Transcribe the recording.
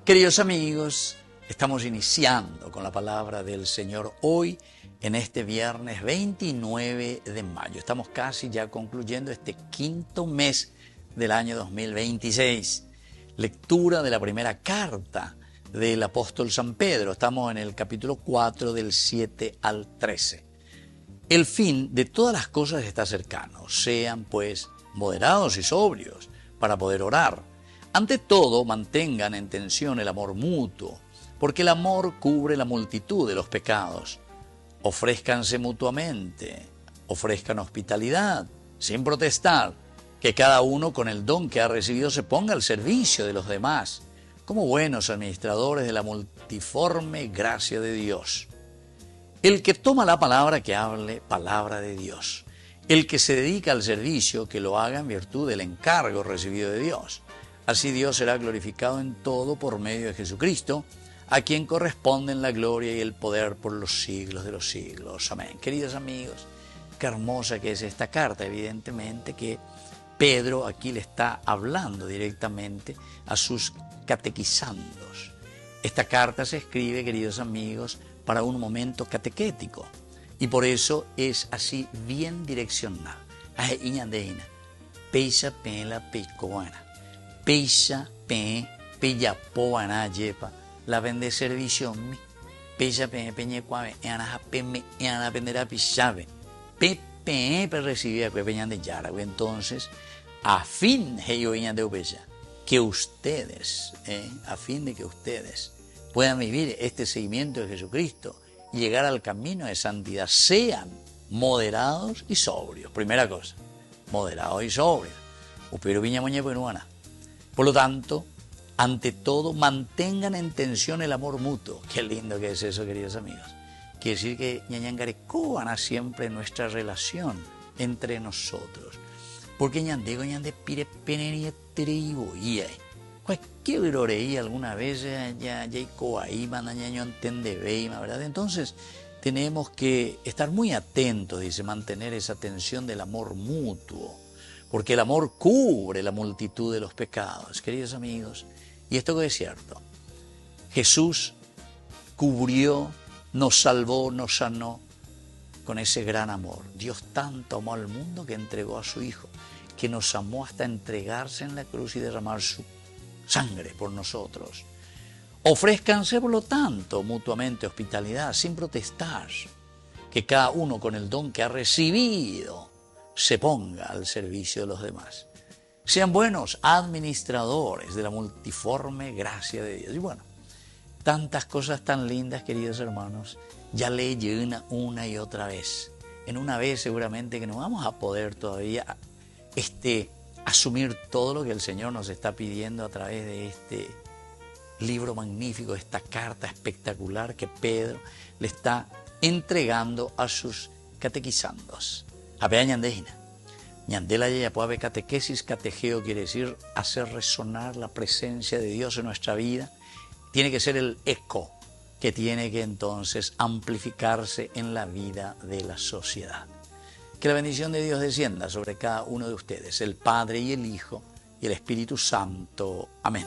Queridos amigos, estamos iniciando con la palabra del Señor hoy en este viernes 29 de mayo. Estamos casi ya concluyendo este quinto mes del año 2026. Lectura de la primera carta del apóstol San Pedro. Estamos en el capítulo 4 del 7 al 13. El fin de todas las cosas está cercano. Sean pues moderados y sobrios para poder orar. Ante todo, mantengan en tensión el amor mutuo, porque el amor cubre la multitud de los pecados. Ofrézcanse mutuamente, ofrezcan hospitalidad, sin protestar, que cada uno con el don que ha recibido se ponga al servicio de los demás, como buenos administradores de la multiforme gracia de Dios. El que toma la palabra, que hable palabra de Dios. El que se dedica al servicio, que lo haga en virtud del encargo recibido de Dios. Así Dios será glorificado en todo por medio de Jesucristo, a quien corresponden la gloria y el poder por los siglos de los siglos. Amén. Queridos amigos, qué hermosa que es esta carta. Evidentemente que Pedro aquí le está hablando directamente a sus catequizandos. Esta carta se escribe, queridos amigos, para un momento catequético, y por eso es así bien direccionada. Peisa pela pecoana. Peisa pe peyapoana yepa la vende servicio mi. Peisa pe peñecuave anaja peme ana pendera pisave. Pepe per recibir que peñan de yara. Entonces, a fin de ubella, que ustedes, a fin de que ustedes puedan vivir este seguimiento de Jesucristo y llegar al camino de santidad, sean moderados y sobrios. Primera cosa, moderados y sobrios. Upero viña moña peruana. Por lo tanto, ante todo, mantengan en tensión el amor mutuo. Qué lindo que es eso, queridos amigos. Quiere decir que ñañangarecoana siempre nuestra relación entre nosotros. Porque ñandego ñande pire penería tribu y cualquier oreí alguna vez ya ahí manda ñaño entende veima, ¿verdad? Entonces, tenemos que estar muy atentos, dice, mantener esa tensión del amor mutuo. Porque el amor cubre la multitud de los pecados, queridos amigos. Y esto que es cierto, Jesús cubrió, nos salvó, nos sanó con ese gran amor. Dios tanto amó al mundo que entregó a su Hijo, que nos amó hasta entregarse en la cruz y derramar su sangre por nosotros. Ofrézcanse, por lo tanto, mutuamente hospitalidad, sin protestar, que cada uno con el don que ha recibido se ponga al servicio de los demás. Sean buenos administradores de la multiforme gracia de Dios. Y bueno, tantas cosas tan lindas, queridos hermanos, ya leí una y otra vez. En una vez seguramente que no vamos a poder todavía asumir todo lo que el Señor nos está pidiendo a través de este libro magnífico, esta carta espectacular que Pedro le está entregando a sus catequizandos. Apea ñandejina. Ñandela ya puede haber catequesis, catejeo quiere decir hacer resonar la presencia de Dios en nuestra vida. Tiene que ser el eco que tiene que entonces amplificarse en la vida de la sociedad. Que la bendición de Dios descienda sobre cada uno de ustedes, el Padre y el Hijo y el Espíritu Santo. Amén.